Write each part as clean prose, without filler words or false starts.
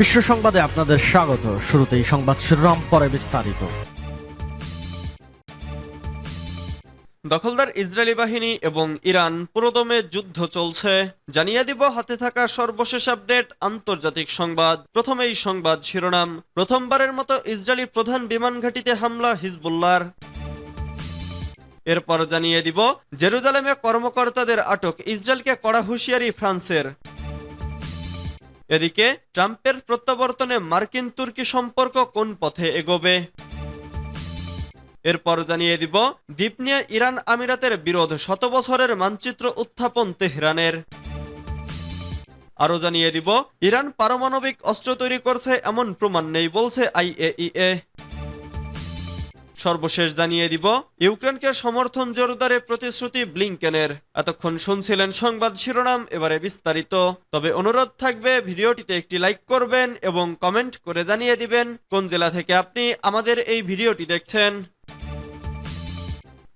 বিশ্ব সংবাদে আপনাদের স্বাগত। শুরুতেই সংবাদ শিরোনাম, পরে বিস্তারিত। দখলদার ইসরায়েলি বাহিনী এবং ইরান পুরোদমে যুদ্ধ চলছে, জানিয়ে দিব হাতে থাকা সর্বশেষ আপডেট আন্তর্জাতিক সংবাদ। প্রথমেই সংবাদ শিরোনাম। প্রথমবারের মতো ইসরায়েলি প্রধান বিমান ঘাঁটিতে হামলা হিজবুল্লাহর। এরপর জানিয়ে দিব জেরুজালেমে কর্মকর্তাদের আটক, ইসরায়েলকে কড়া হুঁশিয়ারি ফ্রান্সের। এদিকে ট্রাম্পের প্রত্যাবর্তনে মার্কিন তুর্কি সম্পর্ক কোন পথে এগোবে। এরপর জানিয়ে দিব দ্বীপ নিয়ে ইরান আমিরাতের বিরোধ, 100 বছরের মানচিত্র উত্থাপন তেহরানের। আরও জানিয়ে দিব ইরান পারমাণবিক অস্ত্র তৈরি করছে এমন প্রমাণ নেই বলছে IAEA। সর্বশেষ জানিয়ে দিব ইউক্রেনকে সমর্থন জোরদারে প্রতিশ্রুতি ব্লিংকেনের। এতক্ষণ শুনছিলেন সংবাদ শিরোনাম, এবারে বিস্তারিত। তবে অনুরোধ থাকবে ভিডিওটিতে একটি লাইক করবেন এবং কমেন্ট করে জানিয়ে দিবেন কোন জেলা থেকে আপনি আমাদের এই ভিডিওটি দেখছেন।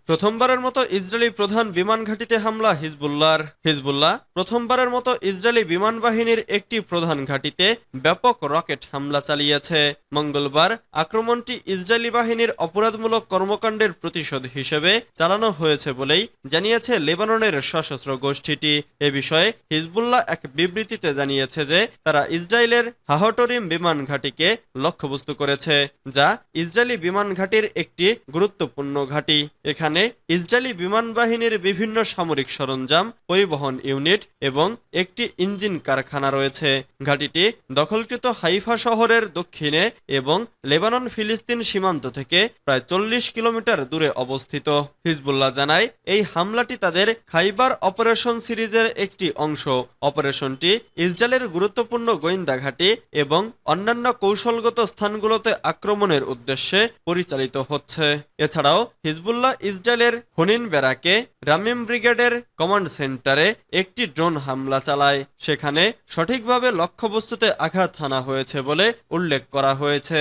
প্রথমবারের মতো ইসরায়েলি প্রধান বিমান ঘাঁটিতে হামলা হিজবুল্লাহ প্রথমবারের মতো ইসরায়েলি বিমান বাহিনীর একটি প্রধান ঘাঁটিতে ব্যাপক রকেট হামলা চালিয়েছে। মঙ্গলবার আক্রমণটি ইসরায়েলি বাহিনীর অপরাধমূলক কর্মকাণ্ডের প্রতিশোধ হিসেবে চালানো হয়েছে বলেই জানিয়েছে লেবাননের সশস্ত্র গোষ্ঠীটি। এ বিষয়ে হিজবুল্লাহ এক বিবৃতিতে জানিয়েছে যে তারা ইসরায়েলের হাহটরিম বিমান ঘাঁটিকে লক্ষ্যবস্তু করেছে, যা ইসরায়েলি বিমান ঘাঁটির একটি গুরুত্বপূর্ণ ঘাঁটি। এখানে ইসরায়েলি বিমান বাহিনীর বিভিন্ন সামরিক সরঞ্জাম, পরিবহন ইউনিট এবং একটি ইঞ্জিন কারখানা রয়েছে। ঘাঁটিটি দখলকৃত হাইফা শহরের দক্ষিণে এবং লেবানন ফিলিস্তিন সীমান্ত থেকে প্রায় 40 কিলোমিটার দূরে অবস্থিত। হিজবুল্লাহ জানায় এই হামলাটি তাদের খাইবার অপারেশন সিরিজের একটি অংশ। অপারেশনটি ইসরায়েলের গুরুত্বপূর্ণ গোয়েন্দা ঘাঁটি এবং অন্যান্য কৌশলগত স্থানগুলোতে আক্রমণের উদ্দেশ্যে পরিচালিত হচ্ছে। এছাড়াও হিজবুল্লাহ ইসরায়েলের হুনিন বেরাকে রামিম ব্রিগেডের কমান্ড সেন্টারে একটি ড্রোন হামলা চালায়। সেখানে সঠিকভাবে লক্ষ্যবস্তুতে আঘাত হানা হয়েছে বলে উল্লেখ করা হয়েছে।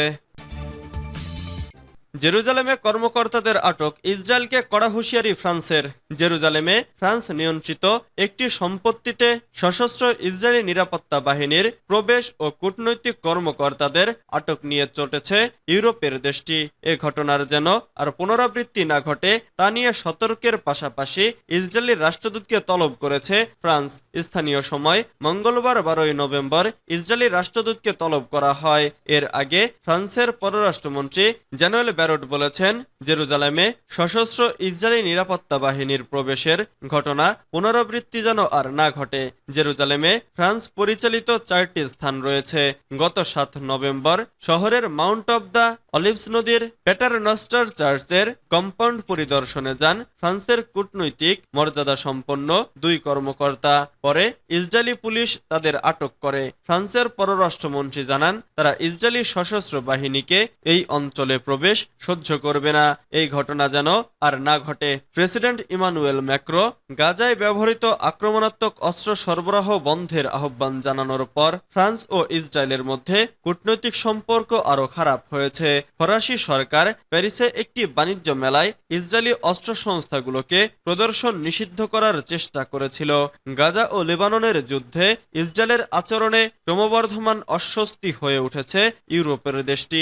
জেরুজালেমে কর্মকর্তাদের আটক, ইসরায়েলকে কড়া হুঁশিয়ারি ফ্রান্সের। জেরুজালেমে ফ্রান্স নিয়ন্ত্রিত একটি সম্পত্তিতে সশস্ত্র ইসরায়েলি নিরাপত্তা বাহিনীর প্রবেশ ও কূটনৈতিক কর্মকর্তাদের আটক নিয়ে চটেছে ইউরোপের দেশটি। এ ঘটনার যেন আর পুনরাবৃত্তি না ঘটে তা নিয়ে সতর্কের পাশাপাশি ইসরায়েলি রাষ্ট্রদূতকে তলব করেছে ফ্রান্স। স্থানীয় সময় মঙ্গলবার 12 নভেম্বর ইসরায়েলি রাষ্ট্রদূতকে তলব করা হয়। এর আগে ফ্রান্সের পররাষ্ট্রমন্ত্রী জেনুয়েল ব্যারট বলেছেন জেরুজালেমে সশস্ত্র ইসরায়েলি নিরাপত্তা বাহিনীর প্রবেশের ঘটনা পুনরাবৃত্তি যেন আর না ঘটে। জেরুজালেমে ফ্রান্স পরিচালিত 4টি স্থান রয়েছে। গত 7 নভেম্বর শহরের মাউন্ট অব দ্য অলিভস নদীর পেটারনস্টার চার্চের কম্পাউন্ড পরিদর্শনে যান ফ্রান্সের কূটনৈতিক মর্যাদা সম্পন্ন 2 কর্মকর্তা। পরে ইসরায়েলি পুলিশ তাদের আটক করে। ফ্রান্সের পররাষ্ট্রমন্ত্রী জানান তারা ইসরায়েলি সশস্ত্র বাহিনীকে এই অঞ্চলে প্রবেশ সহ্য করবে না। এই ঘটনা যেন আর না ঘটে। প্রেসিডেন্ট ইমানুয়েল ম্যাক্রো গাজায় ব্যবহৃত আক্রমণাত্মক অস্ত্র সরবরাহ বন্ধের আহ্বান জানানোর পর ফ্রান্স ও ইসরায়েলের মধ্যে কূটনৈতিক সম্পর্ক আরও খারাপ হয়েছে। ফরাসি সরকার প্যারিসে একটি বাণিজ্য মেলায় ইসরায়েলি অস্ত্র সংস্থাগুলোকে প্রদর্শন নিষিদ্ধ করার চেষ্টা করেছিল। গাজা ও লেবাননের যুদ্ধে ইসরায়েলের আচরণে ক্রমবর্ধমান অস্বস্তি হয়ে উঠেছে ইউরোপের দেশটি।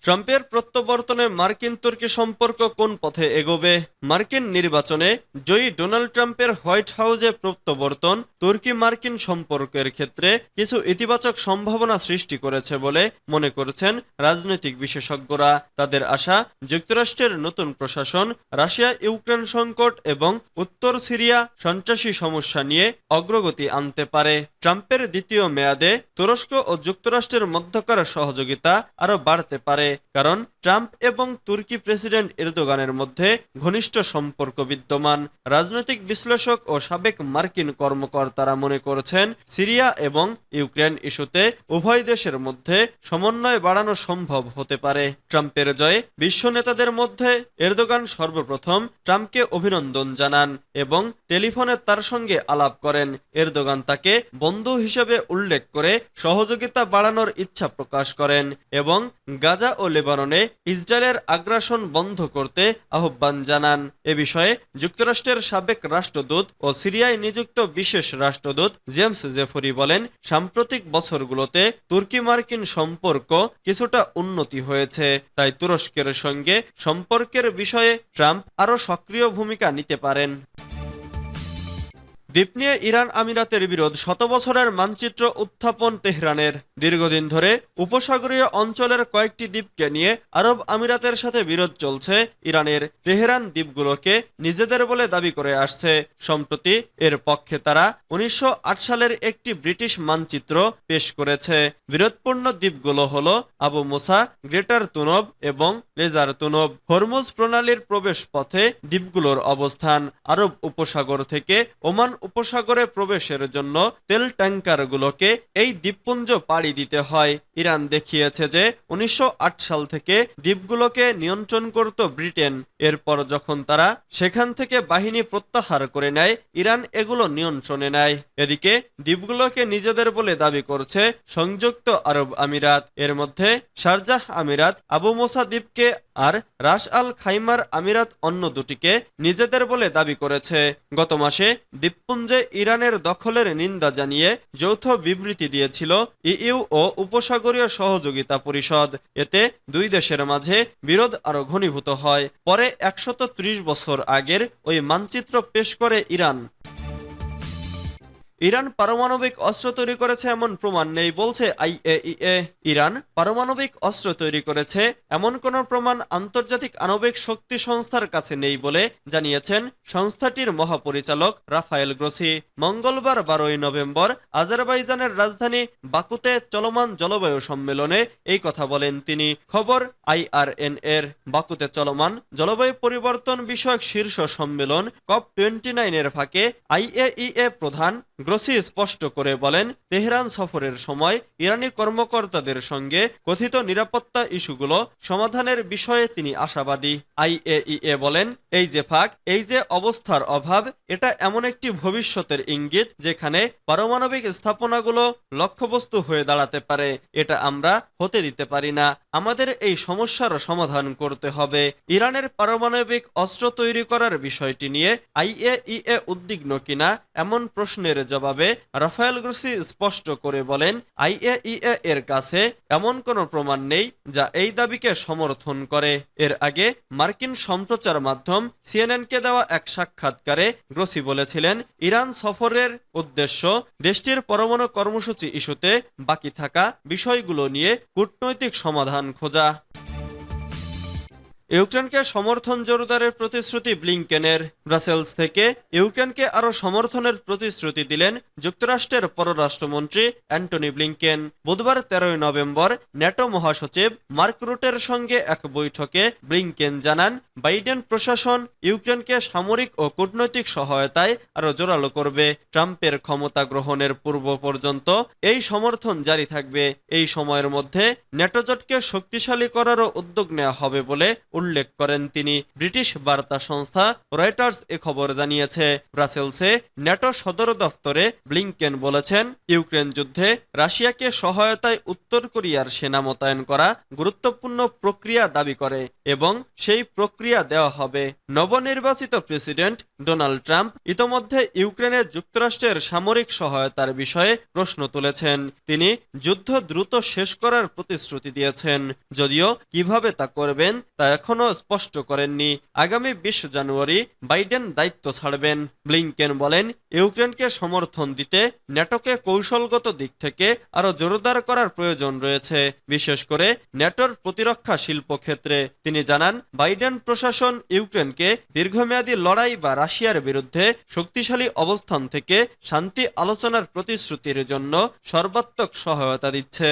ট্রাম্পের প্রত্যাবর্তনে মার্কিন তুর্কি সম্পর্ক কোন পথে এগোবে। মার্কিন নির্বাচনে জয়ী ডোনাল্ড ট্রাম্পের হোয়াইট হাউসে প্রত্যাবর্তন তুর্কি মার্কিন সম্পর্কের ক্ষেত্রে কিছু ইতিবাচক সম্ভাবনা সৃষ্টি করেছে বলে মনে করছেন রাজনৈতিক বিশেষজ্ঞরা। তাদের আশা যুক্তরাষ্ট্রের নতুন প্রশাসন রাশিয়া ইউক্রেন সংকট এবং উত্তর সিরিয়া সন্ত্রাসী সমস্যা নিয়ে অগ্রগতি আনতে পারে। ট্রাম্পের দ্বিতীয় মেয়াদে তুরস্ক ও যুক্তরাষ্ট্রের মধ্যকার সহযোগিতা আরও বাড়তে পারে, কারণ ট্রাম্প এবং তুর্কি প্রেসিডেন্ট এরদোগানের মধ্যে ঘনিষ্ঠ সম্পর্ক বিদ্যমান। রাজনৈতিক বিশ্লেষক ও সাবেক মার্কিন কর্মকর্তারা মনে করছেন সিরিয়া এবং ইউক্রেন ইস্যুতে উভয় দেশের মধ্যে সমন্বয় বাড়ানো সম্ভব হতে পারে। ট্রাম্পের জয়ে বিশ্ব নেতাদের মধ্যে এরদোগান সর্বপ্রথম ট্রাম্পকে অভিনন্দন জানান এবং টেলিফোনে তার সঙ্গে আলাপ করেন। এরদোগান তাকে বন্ধু হিসেবে উল্লেখ করে সহযোগিতা বাড়ানোর ইচ্ছা প্রকাশ করেন এবং গাজা ও লেবাননে ইসরায়েলের আগ্রাসন বন্ধ করতে আহ্বান জানান। এ বিষয়ে যুক্তরাষ্ট্রের সাবেক রাষ্ট্রদূত ও সিরিয়ায় নিযুক্ত বিশেষ রাষ্ট্রদূত জেমস জেফরি বলেন, সাম্প্রতিক বছরগুলোতে তুর্কি মার্কিন সম্পর্ক কিছুটা উন্নতি হয়েছে, তাই তুরস্কের সঙ্গে সম্পর্কের বিষয়ে ট্রাম্প আরও সক্রিয় ভূমিকা নিতে পারেন। দ্বীপ নিয়ে ইরান আমিরাতের বিরোধ, শত বছরের মানচিত্র উত্থাপন তেহরানের। দীর্ঘদিন ধরে উপসাগরীয় অঞ্চলের কয়েকটি দ্বীপকে নিয়ে আরব আমিরাতের সাথে বিরোধ চলছে ইরানের। তেহরান দ্বীপগুলোকে নিজেদের বলে দাবি করে আসছে। সম্প্রতি এর পক্ষে তারা 1908 সালের একটি ব্রিটিশ মানচিত্র পেশ করেছে। বিরোধপূর্ণ দ্বীপগুলো হল আবু মুসা, গ্রেটার তুনব এবং লেজার তুনব। হরমুজ প্রণালীর প্রবেশ পথে দ্বীপগুলোর অবস্থান। আরব উপসাগর থেকে ওমান উপসাগরে প্রবেশের জন্য তেল ট্যাঙ্কারগুলোকে এই দ্বীপপুঞ্জ পাড়ি দিতে হয়। ইরান দেখিয়েছে যে 1908 সাল থেকে দ্বীপগুলোকে নিয়ন্ত্রণ করত ব্রিটেন। এরপর যখন তারা সেখান থেকে বাহিনী প্রত্যাহার করে নেয়, ইরান এগুলো নিয়ন্ত্রণে নেয়। এদিকে দ্বীপগুলোকে নিজেদের বলে দাবি করছে সংযুক্ত আরব আমিরাত। এর মধ্যে শারজাহ আমিরাত আবু মুসা দ্বীপকে আর রাস আল খাইমার আমিরাত অন্য দুটিকে নিজেদের বলে দাবি করেছে। গত মাসে দ্বীপপুঞ্জে ইরানের দখলের নিন্দা জানিয়ে যৌথ বিবৃতি দিয়েছিল ইইউ ও উপসাগরীয় সহযোগিতা পরিষদ। এতে দুই দেশের মাঝে বিরোধ আরো ঘনীভূত হয়। পরে 130 বছর আগের ওই মানচিত্র পেশ করে ইরান। ইরান পারমাণবিক অস্ত্র তৈরি করেছে এমন প্রমাণ নেই বলছে আইএইএ। ইরান পারমাণবিক অস্ত্র তৈরি করেছে এমন কোনো প্রমাণ আন্তর্জাতিক আণবিক শক্তি সংস্থার কাছে নেই বলে জানিয়েছেন সংস্থাটির মহাপরিচালক রাফায়েল গ্রোসি। মঙ্গলবার 12 নভেম্বর আজারবাইজানের রাজধানী বাকুতে চলমান জলবায়ু সম্মেলনে এই কথা বলেন তিনি। খবর IRN এর। বাকুতে চলমান জলবায়ু পরিবর্তন বিষয়ক শীর্ষ সম্মেলন COP29 এর ফাঁকে আইএইএ প্রধান গ্রোসি স্পষ্ট করে বলেন, তেহরান সফরের সময় ইরানি কর্মকর্তাদের সঙ্গে কথিত নিরাপত্তা ইস্যুগুলো সমাধানের বিষয়ে তিনি আশাবাদী। আইএইএ বলেন, এই যে ফাঁক, এই যে অবস্থার অভাব, এটা এমন একটি ভবিষ্যতের ইঙ্গিত যেখানে পারমাণবিক স্থাপনাগুলো লক্ষ্যবস্তু হয়ে দাঁড়াতে পারে। এটা আমরা হতে দিতে পারি না। আমাদের এই সমস্যার সমাধান করতে হবে। ইরানের পারমাণবিক অস্ত্র তৈরি করার বিষয়টি নিয়ে আইএইএ উদ্বিগ্ন কিনা এমন প্রশ্নের জবাবে রাফায়েল গ্রোসি স্পষ্ট করে বলেন, আইএইএ এর কাছে এমন কোনো প্রমাণ নেই যা এই দাবিকে সমর্থন করে। এর আগে মার্কিন সম্প্রচার মাধ্যম সিএনএনকে দেওয়া এক সাক্ষাৎকারে গ্রোসি বলেছিলেন, ইরান সফরের উদ্দেশ্য দেশটির পরমাণু কর্মসূচি ইস্যুতে বাকি থাকা বিষয়গুলো নিয়ে কূটনৈতিক সমাধান খোঁজা। ইউক্রেনকে সমর্থন জোরদারের প্রতিশ্রুতি ব্লিংকেনের। ব্রাসেলস থেকে ইউক্রেনকে আরও সমর্থনের প্রতিশ্রুতি দিলেন যুক্তরাষ্ট্রের পররাষ্ট্রমন্ত্রী অ্যান্টনি ব্লিংকেন। বুধবার 13 নভেম্বর ন্যাটো মহাসচিব মার্ক রুটের সঙ্গে এক বৈঠকে ব্লিংকেন জানান, বাইডেন প্রশাসন ইউক্রেনকে সামরিক ও কূটনৈতিক সহায়তায় আরও জোরালো করবে। ট্রাম্পের ক্ষমতা গ্রহণের পূর্ব পর্যন্ত এই সমর্থন জারি থাকবে। এই সময়ের মধ্যে ন্যাটো জোটকে শক্তিশালী করারও উদ্যোগ নেওয়া হবে বলে উল্লেখ করেন তিনি। ব্রিটিশ বার্তা সংস্থা রয়টার্স এ খবর জানিয়েছে। ব্রাসেলসে ন্যাটো সদর দফতরে ব্লিংকেন বলেছেন, ইউক্রেন যুদ্ধে রাশিয়াকে সহায়তায় উত্তর কোরিয়ার সেনা মোতায়েন করা গুরুত্বপূর্ণ প্রক্রিয়া দাবি করে এবং সেই প্রক্রিয়া দেওয়া হবে। নবনির্বাচিত প্রেসিডেন্ট ডোনাল্ড ট্রাম্প ইতোমধ্যে ইউক্রেনে যুক্তরাষ্ট্রের সামরিক সহায়তার বিষয়ে প্রশ্ন তুলেছেন। তিনি যুদ্ধ দ্রুত শেষ করার প্রতিশ্রুতি দিয়েছেন, যদিও কিভাবে তা করবেন তা এখনো স্পষ্ট করেননি। আগামী 20 জানুয়ারি বাইডেন দায়িত্ব ছাড়বেন। ব্লিংকেন বলেন, ইউক্রেনকে সমর্থন দিতে ন্যাটোকে কৌশলগত দিক থেকে আরো জোরদার করার প্রয়োজন রয়েছে, বিশেষ করে ন্যাটোর প্রতিরক্ষা শিল্প ক্ষেত্রে। তিনি জানান, বাইডেন প্রশাসন ইউক্রেনকে দীর্ঘমেয়াদী লড়াই বা রাশিয়ার বিরুদ্ধে শক্তিশালী অবস্থান থেকে শান্তি আলোচনার প্রতিশ্রুতির জন্য সর্বাত্মক সহায়তা দিচ্ছে।